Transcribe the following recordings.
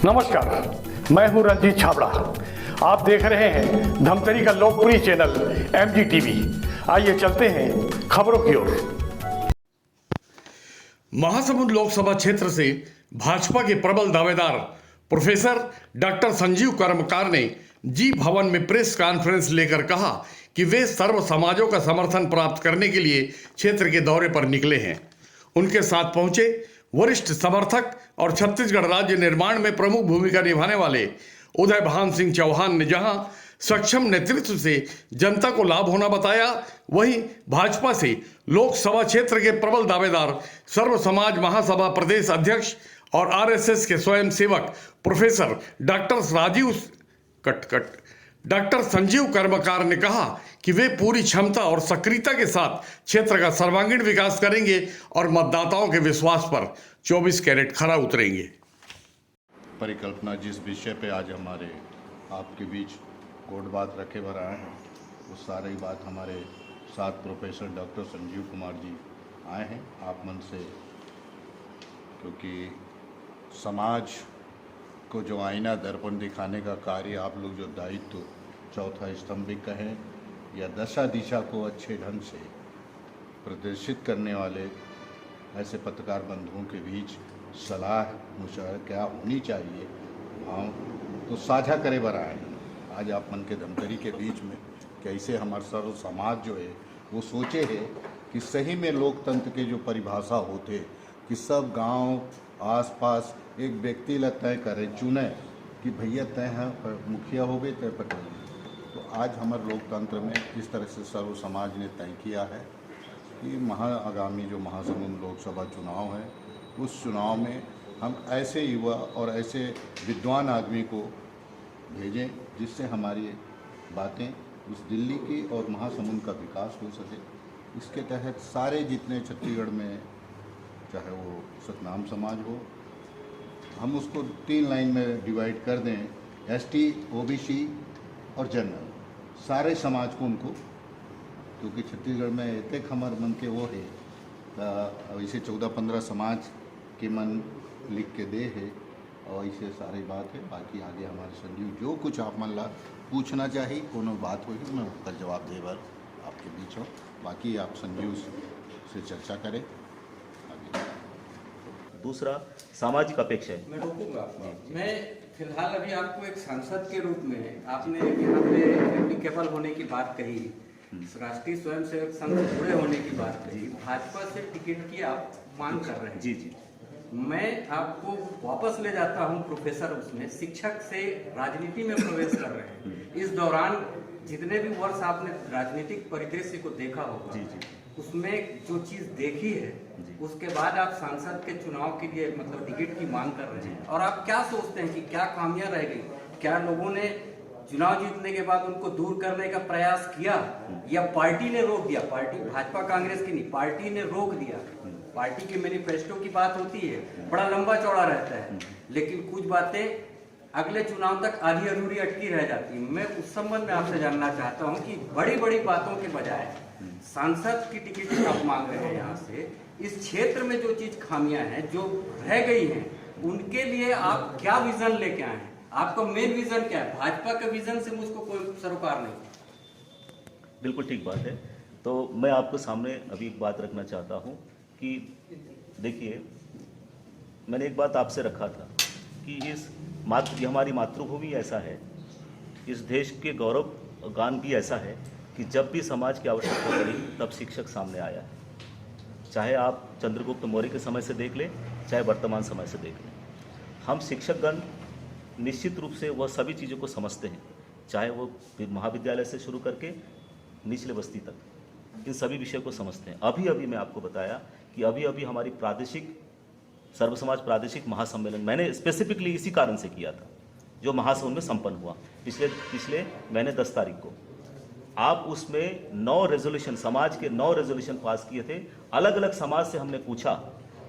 नमस्कार, मैं हूं रंजीत छाबड़ा। आप देख रहे हैं धमतरी का लोकप्रिय चैनल MGTV। आइए चलते हैं खबरों की ओर। महासमुंद लोकसभा क्षेत्र से भाजपा के प्रबल दावेदार प्रोफेसर डॉक्टर संजीव कर्मकार ने जी भवन में प्रेस कॉन्फ्रेंस लेकर कहा कि वे सर्व समाजों का समर्थन प्राप्त करने के लिए क्षेत्र के दौरे पर निकले हैं। उनके साथ पहुंचे वरिष्ठ समर्थक और छत्तीसगढ़ राज्य निर्माण में प्रमुख भूमिका निभाने वाले उदय भान सिंह चौहान ने जहां सक्षम नेतृत्व से जनता को लाभ होना बताया, वहीं भाजपा से लोकसभा क्षेत्र के प्रबल दावेदार सर्व समाज महासभा प्रदेश अध्यक्ष और RSS के स्वयं सेवक प्रोफेसर डॉक्टर संजीव कर्मकार ने कहा कि वे पूरी क्षमता और सक्रियता के साथ क्षेत्र का सर्वांगीण विकास करेंगे और मतदाताओं के विश्वास पर 24 कैरेट खरा उतरेंगे। परिकल्पना जिस विषय पे आज हमारे आपके बीच कोट बात रखे भर आए हैं, वो सारी बात हमारे साथ प्रोफेसर डॉक्टर संजीव कुमार जी आए हैं आप मन से, क्योंकि समाज को जो आईना दर्पण दिखाने का कार्य आप लोग जो दायित्व चौथा स्तंभ भी कहें या दशा दिशा को अच्छे ढंग से प्रदर्शित करने वाले ऐसे पत्रकार बंधुओं के बीच सलाह मुशावरा क्या होनी चाहिए, हाँ तो साझा करे बर आए हैं। आज आप मन के धमतरी के बीच में कैसे हमारा सर्व समाज जो है वो सोचे है कि सही में लोकतंत्र के जो परिभाषा होते कि सब गांव आसपास एक व्यक्ति ला तय करे चुने कि भैया तय है मुखिया हो गए तय पटेल। तो आज हमारे लोकतंत्र में इस तरह से सर्व समाज ने तय किया है कि आगामी जो महासमुंद लोकसभा चुनाव है उस चुनाव में हम ऐसे युवा और ऐसे विद्वान आदमी को भेजें जिससे हमारी बातें इस दिल्ली की और महासमुंद का विकास हो सके। इसके तहत सारे जितने छत्तीसगढ़ में चाहे वो सतनाम समाज हो, हम उसको 3 लाइन में डिवाइड कर दें, ST, OBC और जनरल, सारे समाज को उनको, क्योंकि छत्तीसगढ़ में एक हमारे मन के वो है ऐसे 14-15 समाज के मन लिख के दे है और ऐसे सारी बात है। बाकी आगे हमारे संजीव जो कुछ आप मन ला पूछना चाहिए कोनो बात होगी मैं उसका जवाब दे बार आपके बीच हो, बाकी आप संजीव से चर्चा करें। दूसरा सामाजिक अपेक्षा है। मैं रोकूंगा। मैं फिलहाल अभी आपको एक सांसद के रूप में आपने यहाँ पे एप्लीकेबल होने की बात कही, राष्ट्रीय स्वयंसेवक संघ से जुड़े होने की बात कही, भाजपा से टिकट की आप मांग कर रहे हैं। जी जी, मैं आपको वापस ले जाता हूँ प्रोफेसर, उसमें शिक्षक से राजनीति में प्रवेश कर रहे हैं। इस दौरान जितने भी वर्ष आपने राजनीतिक परिदृश्य को देखा होगा, जी जी, उसमें जो चीज देखी है उसके बाद आप सांसद के चुनाव के लिए मतलब टिकट की मांग कर रहे हैं। और आप क्या सोचते हैं कि क्या खामियां रह गई? क्या लोगों ने चुनाव जीतने के बाद उनको दूर करने का प्रयास किया या पार्टी ने रोक दिया? पार्टी भाजपा कांग्रेस की नहीं, पार्टी ने रोक दिया। पार्टी के मैनिफेस्टो की बात होती है, बड़ा लंबा चौड़ा रहता है, लेकिन कुछ बातें अगले चुनाव तक आधी अधूरी अटकी रह जाती है। मैं उस संबंध में आपसे जानना चाहता हूं कि बड़ी बड़ी बातों के बजाय सांसद की टिकट आप मांग रहे हैं यहाँ से, इस क्षेत्र में जो चीज खामियां हैं जो रह गई हैं उनके लिए आप क्या विजन लेके आए हैं? आपका मेन विजन क्या है? भाजपा के विजन से मुझको कोई सरोकार नहीं। बिल्कुल ठीक बात है। तो मैं आपको सामने अभी एक बात रखना चाहता हूँ कि देखिए, मैंने एक बात आपसे रखा था कि ये हमारी मातृभूमि ऐसा है, इस देश के गौरव गान भी ऐसा है कि जब भी समाज की आवश्यकता पड़ी तब शिक्षक सामने आया है। चाहे आप चंद्रगुप्त मौर्य के समय से देख लें, चाहे वर्तमान समय से देख लें, हम शिक्षकगण निश्चित रूप से वह सभी चीज़ों को समझते हैं, चाहे वो महाविद्यालय से शुरू करके निचले बस्ती तक, इन सभी विषयों को समझते हैं। अभी अभी मैं आपको बताया कि अभी अभी हमारी सर्व समाज प्रादेशिक महासम्मेलन मैंने स्पेसिफिकली इसी कारण से किया था, जो महासमुंद में संपन्न हुआ पिछले महीने 10 तारीख को। आप उसमें 9 रेजोल्यूशन, समाज के 9 रेजोल्यूशन पास किए थे। अलग अलग समाज से हमने पूछा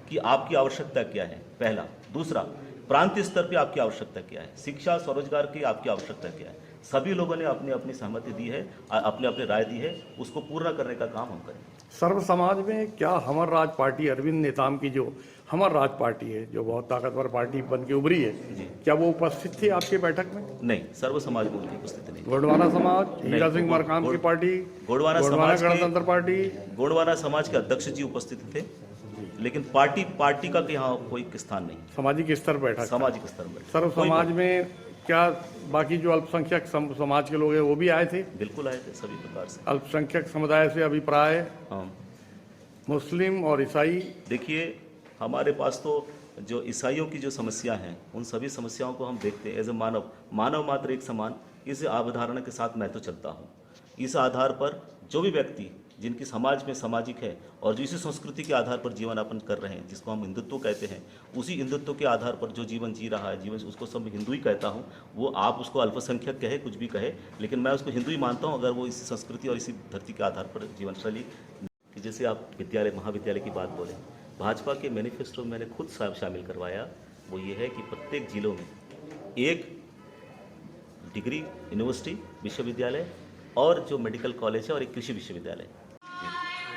कि आपकी आवश्यकता क्या है, पहला। दूसरा, प्रांतीय स्तर पे आपकी आवश्यकता क्या है, शिक्षा स्वरोजगार की आपकी आवश्यकता क्या है। सभी लोगों ने अपनी अपनी सहमति दी है, अपने अपने राय दी है, उसको पूर्ण करने का काम हम करें। सर्व समाज में क्या हमर राज पार्टी अरविंद नेताम की जो हमार राज पार्टी है जो बहुत ताकतवर पार्टी बन के उभरी है, क्या वो उपस्थित थी आपकी बैठक में? नहीं, सर्व समाज में उनकी उपस्थिति नहीं। गोंडवाना समाज, हीरा सिंह मरकाम की पार्टी, गोंडवाना समाज के- गणतंत्र पार्टी, गोंडवाना समाज के अध्यक्ष जी उपस्थित थे, लेकिन पार्टी का यहाँ कोई स्थान नहीं। सामाजिक स्तर बैठक, सामाजिक स्तर पर सर्व कोई समाज में क्या बाकी जो अल्पसंख्यक समाज के लोग हैं वो भी आए थे? बिल्कुल आए थे सभी प्रकार से। अल्पसंख्यक समुदाय से अभिप्राय, हाँ, मुस्लिम और ईसाई, देखिए हमारे पास तो जो ईसाइयों की जो समस्या हैं उन सभी समस्याओं को हम देखते हैं एज ए मानव मात्र एक समान, इस अवधारणा के साथ मैं तो चलता हूँ। इस आधार पर जो भी व्यक्ति जिनकी समाज में सामाजिक है और जो इसी संस्कृति के आधार पर जीवन यापन कर रहे हैं, जिसको हम हिंदुत्व कहते हैं, उसी हिंदुत्व के आधार पर जो जीवन जी रहा है, जीवन उसको सब हिंदू ही कहता हूँ। वो आप उसको अल्पसंख्यक कहे, कुछ भी कहे, लेकिन मैं उसको हिंदू ही मानता हूँ अगर वो इसी संस्कृति और इसी धरती के आधार पर जीवन शैली। जैसे आप विद्यालय महाविद्यालय की बात बोले, भाजपा के मैनिफेस्टो में मैंने खुद शामिल करवाया, वो ये है कि प्रत्येक जिलों में एक डिग्री यूनिवर्सिटी विश्वविद्यालय और जो मेडिकल कॉलेज है और एक कृषि विश्वविद्यालय।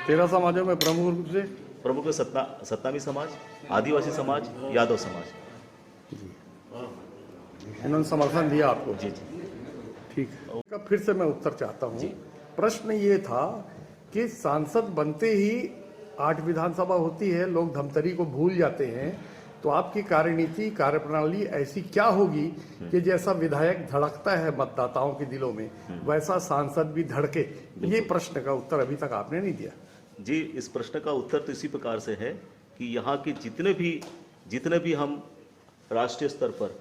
13 समाजों में प्रमुख रूप से प्रमुख सत्तामी समाज, आदिवासी समाज, यादव समाज। इन्होंने समर्थन दिया आपको? जी जी ठीक है। का फिर से मैं उत्तर चाहता हूँ। प्रश्न ये था कि सांसद बनते ही 8 विधानसभा होती है, लोग धमतरी को भूल जाते हैं, तो आपकी कार्यनीति कार्यप्रणाली ऐसी क्या होगी कि जैसा विधायक धड़कता है मतदाताओं के दिलों में वैसा सांसद भी धड़के? ये प्रश्न का उत्तर अभी तक आपने नहीं दिया। जी, इस प्रश्न का उत्तर तो इसी प्रकार से है कि यहाँ के जितने भी हम राष्ट्रीय स्तर पर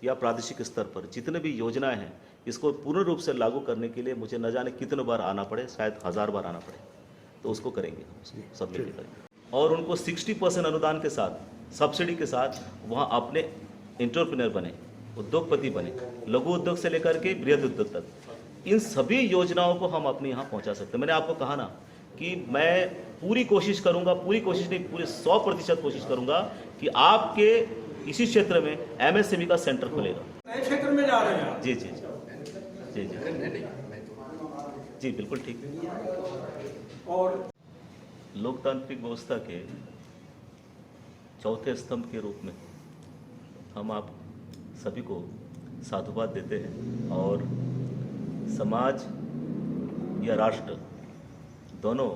या प्रादेशिक स्तर पर जितने भी योजनाएं हैं, इसको पूर्ण रूप से लागू करने के लिए मुझे न जाने कितने बार आना पड़े, शायद 1000 बार आना पड़े, तो उसको करेंगे हम सब मिलकर करेंगे। और उनको 60% अनुदान के साथ, सब्सिडी के साथ वहाँ अपने एंटरप्रेन्योर बने, उद्योगपति बने, लघु उद्योग से लेकर के बृहद उद्योग तक, इन सभी योजनाओं को हम अपने यहाँ पहुँचा सकते हैं। मैंने आपको कहा ना कि मैं पूरी कोशिश करूंगा, पूरी कोशिश नहीं, पूरे 100% कोशिश करूंगा कि आपके इसी क्षेत्र में एमएसएमई का सेंटर खुलेगा। नए क्षेत्र में जा रहे हैं? जी जी जी जी जी बिल्कुल ठीक। और लोकतांत्रिक व्यवस्था के चौथे स्तंभ के रूप में हम आप सभी को साधुवाद देते हैं, और समाज या राष्ट्र दोनों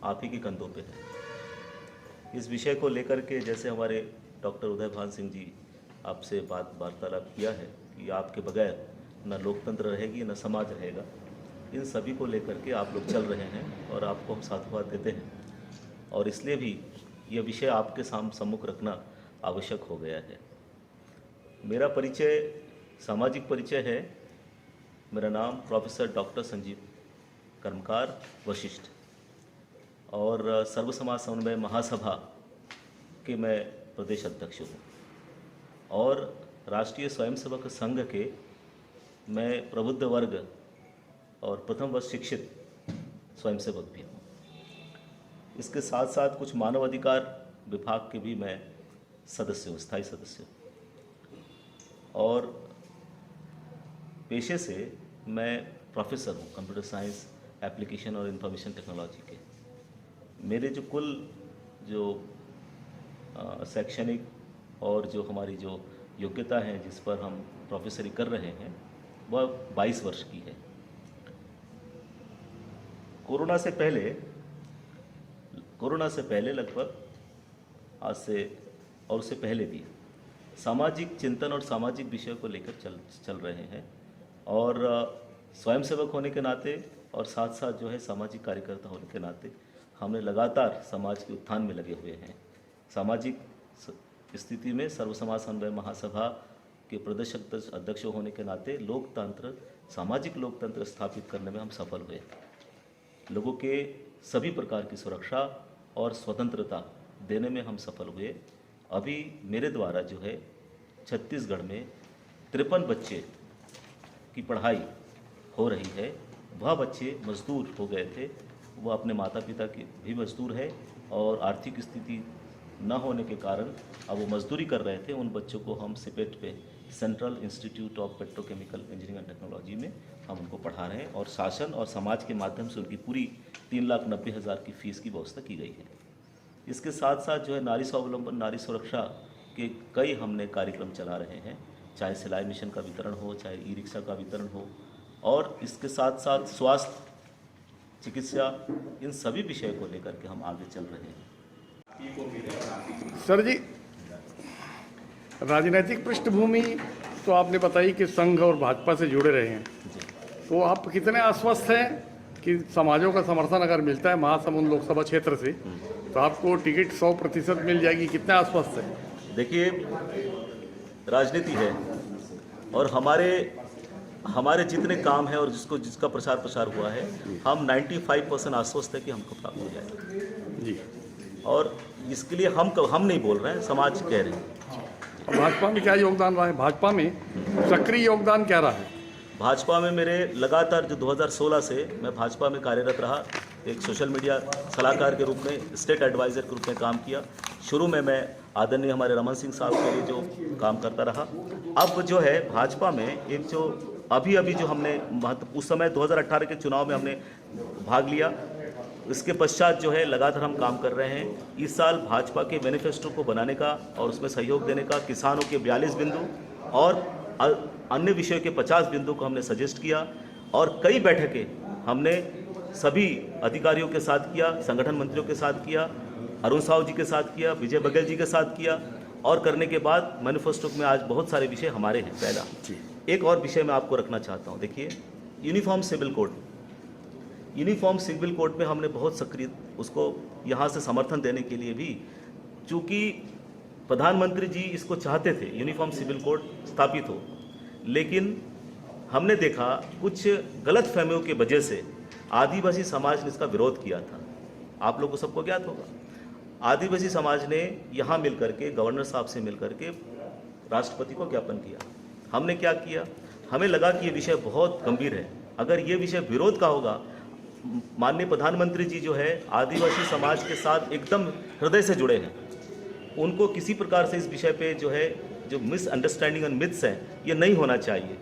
आप ही के कंधों पे है। इस विषय को लेकर के जैसे हमारे डॉक्टर उदय भान सिंह जी आपसे वार्तालाप किया है कि आपके बगैर न लोकतंत्र रहेगी न समाज रहेगा, इन सभी को लेकर के आप लोग चल रहे हैं और आपको हम साधुवाद देते हैं, और इसलिए भी यह विषय आपके सम्मुख रखना आवश्यक हो गया है। मेरा परिचय सामाजिक परिचय है। मेरा नाम प्रोफेसर डॉक्टर संजीव कर्मकार वशिष्ठ, और सर्व समाज समन्वय महासभा के मैं प्रदेश अध्यक्ष हूँ, और राष्ट्रीय स्वयंसेवक संघ के मैं प्रबुद्ध वर्ग और प्रथम वर्ष शिक्षित स्वयंसेवक भी हूँ। इसके साथ साथ कुछ मानवाधिकार विभाग के भी मैं सदस्य हूँ, स्थायी सदस्य हूँ, और पेशे से मैं प्रोफेसर हूँ कंप्यूटर साइंस एप्लीकेशन और इंफॉर्मेशन टेक्नोलॉजी के। मेरे जो कुल जो शैक्षणिक और जो हमारी जो योग्यता है जिस पर हम प्रोफेसरी कर रहे हैं वह 22 वर्ष की है। कोरोना से पहले लगभग आज से और उससे पहले भी सामाजिक चिंतन और सामाजिक विषयों को लेकर चल रहे हैं, और स्वयंसेवक होने के नाते और साथ साथ जो है सामाजिक कार्यकर्ता होने के नाते हमने लगातार समाज के उत्थान में लगे हुए हैं। सामाजिक स्थिति में सर्व समाज समन्वय महासभा के प्रदेश अध्यक्ष होने के नाते लोकतंत्र, सामाजिक लोकतंत्र स्थापित करने में हम सफल हुए। लोगों के सभी प्रकार की सुरक्षा और स्वतंत्रता देने में हम सफल हुए। अभी मेरे द्वारा जो है छत्तीसगढ़ में 53 बच्चे की पढ़ाई हो रही है। वह बच्चे मजदूर हो गए थे, वह अपने माता पिता के भी मजदूर है, और आर्थिक स्थिति न होने के कारण अब वो मजदूरी कर रहे थे। उन बच्चों को हम सिपेट पे central institute of petrochemical engineering and technology में हम उनको पढ़ा रहे हैं, और शासन और समाज के माध्यम से उनकी पूरी 3,90,000 की फ़ीस की व्यवस्था की गई है। इसके साथ साथ जो है नारी स्वावलंबन, नारी सुरक्षा के कई हमने कार्यक्रम चला रहे हैं, चाहे सिलाई मशीन का वितरण हो, चाहे ई रिक्शा का वितरण हो, और इसके साथ साथ स्वास्थ्य, चिकित्सा, इन सभी विषय को लेकर के हम आगे चल रहे हैं। सर जी, राजनीतिक पृष्ठभूमि तो आपने बताई कि संघ और भाजपा से जुड़े रहे हैं, तो आप कितने आश्वस्त हैं कि समाजों का समर्थन अगर मिलता है महासमुंद लोकसभा क्षेत्र से तो आपको टिकट 100% मिल जाएगी? कितने आश्वस्त हैं? देखिए, राजनीति है और हमारे जितने काम हैं और जिसका प्रसार हुआ है, हम 95% आश्वस्त है कि हमको प्राप्त हो जाएगा जी। और इसके लिए हम नहीं बोल रहे हैं, समाज कह रहे हैं। और भाजपा में क्या योगदान रहा है? भाजपा में सक्रिय योगदान क्या रहा है? भाजपा में मेरे लगातार जो 2016 से मैं भाजपा में कार्यरत रहा, एक सोशल मीडिया सलाहकार के रूप में, स्टेट एडवाइज़र के रूप में काम किया। शुरू में मैं आदरणीय हमारे रमन सिंह साहब के लिए जो काम करता रहा। अब जो है भाजपा में एक जो अभी जो हमने उस समय 2018 के चुनाव में हमने भाग लिया, इसके पश्चात जो है लगातार हम काम कर रहे हैं। इस साल भाजपा के मैनिफेस्टो को बनाने का और उसमें सहयोग देने का किसानों के 42 बिंदु और अन्य विषयों के 50 बिंदु को हमने सजेस्ट किया और कई बैठकें हमने सभी अधिकारियों के साथ किया, संगठन मंत्रियों के साथ किया, अरुण साहू जी के साथ किया, विजय बघेल जी के साथ किया और करने के बाद मैनिफेस्टो में आज बहुत सारे विषय हमारे हैं। पहला एक और विषय मैं आपको रखना चाहता हूँ, देखिए यूनिफॉर्म सिविल कोड में हमने बहुत सक्रिय उसको यहाँ से समर्थन देने के लिए भी, चूँकि प्रधानमंत्री जी इसको चाहते थे यूनिफॉर्म सिविल कोड स्थापित हो, लेकिन हमने देखा कुछ गलत फहमियों की वजह से आदिवासी समाज ने इसका विरोध किया था। आप लोगों को सबको ज्ञात होगा, आदिवासी समाज ने यहाँ मिलकर के गवर्नर साहब से मिलकर के राष्ट्रपति को ज्ञापन किया। हमने क्या किया, हमें लगा कि ये विषय बहुत गंभीर है, अगर ये विषय विरोध का होगा, माननीय प्रधानमंत्री जी जो है आदिवासी समाज के साथ एकदम हृदय से जुड़े हैं, उनको किसी प्रकार से इस विषय पे जो है जो मिसअंडरस्टैंडिंग और मिथ्स हैं ये नहीं होना चाहिए।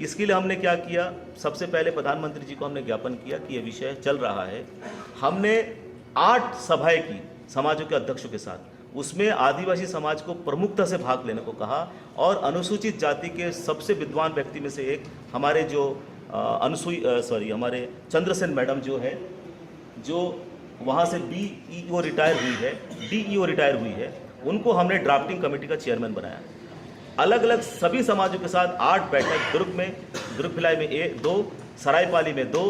इसके लिए हमने क्या किया, सबसे पहले प्रधानमंत्री जी को हमने ज्ञापन किया कि ये विषय चल रहा है। हमने 8 सभाएं की समाजों के अध्यक्षों के साथ, उसमें आदिवासी समाज को प्रमुखता से भाग लेने को कहा और अनुसूचित जाति के सबसे विद्वान व्यक्ति में से एक हमारे जो हमारे चंद्रसेन मैडम जो है, जो वहाँ से डीईओ रिटायर हुई है, उनको हमने ड्राफ्टिंग कमेटी का चेयरमैन बनाया। अलग अलग सभी समाजों के साथ 8 बैठक, दुर्ग भिलाई में 2, सरायपाली में 2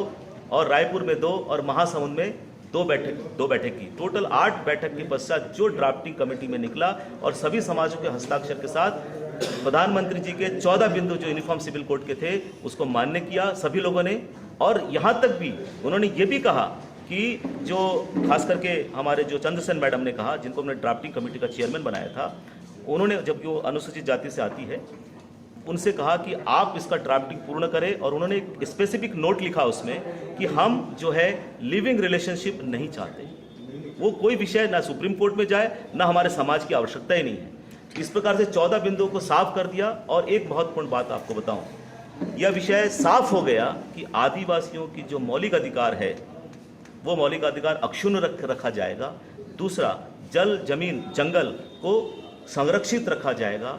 और रायपुर में 2 और महासमुंद में 2 बैठक की। टोटल 8 बैठक के पश्चात जो ड्राफ्टिंग कमेटी में निकला और सभी समाजों के हस्ताक्षर के साथ प्रधानमंत्री जी के 14 बिंदु जो यूनिफॉर्म सिविल कोड के थे उसको मान्य किया सभी लोगों ने। और यहाँ तक भी उन्होंने ये भी कहा कि जो खास करके हमारे जो चंद्रसेन मैडम ने कहा, जिनको हमने ड्राफ्टिंग कमेटी का चेयरमैन बनाया था, उन्होंने जब वो अनुसूचित जाति से आती है उनसे कहा कि आप इसका ड्राफ्टिंग पूर्ण करें और उन्होंने एक स्पेसिफिक नोट लिखा उसमें कि हम जो है लिविंग रिलेशनशिप नहीं चाहते, वो कोई विषय ना सुप्रीम कोर्ट में जाए ना हमारे समाज की आवश्यकता ही नहीं है। इस प्रकार से 14 बिंदुओं को साफ कर दिया। और एक महत्वपूर्ण बात आपको बताऊं, यह विषय साफ हो गया कि आदिवासियों की जो मौलिक अधिकार है वो मौलिक अधिकार अक्षुण्ण रखा जाएगा। दूसरा, जल, जमीन, जंगल को संरक्षित रखा जाएगा,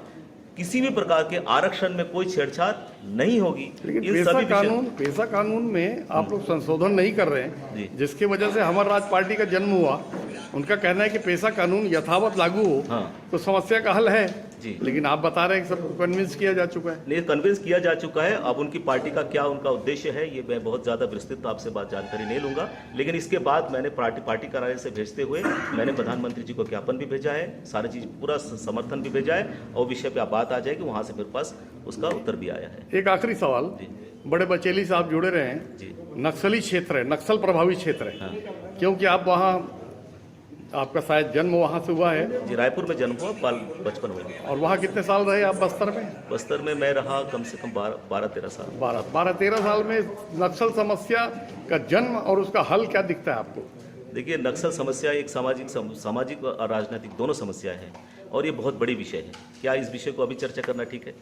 किसी भी प्रकार के आरक्षण में कोई छेड़छाड़ नहीं होगी। लेकिन पेशा कानून में आप लोग संशोधन नहीं कर रहे हैं, जिसकी वजह से अमर राज पार्टी का जन्म हुआ। उनका कहना है कि पेशा कानून यथावत लागू हो तो समस्या का हल है जी। लेकिन आप बता रहे हैं कि सबको कन्विंस किया जा चुका है। नहीं, कन्विंस किया जा चुका है। अब उनकी पार्टी का क्या उनका उद्देश्य है ये मैं बहुत ज़्यादा विस्तृत आपसे बात जानकारी नहीं लूँगा, लेकिन इसके बाद मैंने पार्टी कार्यालय से भेजते हुए मैंने प्रधानमंत्री जी को ज्ञापन भी भेजा है, सारी चीज़ पूरा समर्थन भी भेजा है और विषय पर बात आ जाएगी, वहाँ से मेरे पास उसका उत्तर भी आया है। एक आखिरी सवाल, बड़े बचेली साहब जुड़े रहे हैं जी। नक्सली क्षेत्र है, नक्सल प्रभावित क्षेत्र है, क्योंकि आप वहाँ, आपका शायद जन्म वहाँ से हुआ है जी। रायपुर में जन्म हुआ, बचपन हुआ। और वहाँ कितने साल रहे आप बस्तर में? बस्तर में मैं रहा कम से कम 12-13 साल। 12-13 साल में नक्सल समस्या का जन्म और उसका हल क्या दिखता है आपको? देखिए, नक्सल समस्या एक सामाजिक और राजनीतिक दोनों समस्या है और ये बहुत बड़ी विषय है। क्या इस विषय को अभी चर्चा करना ठीक है?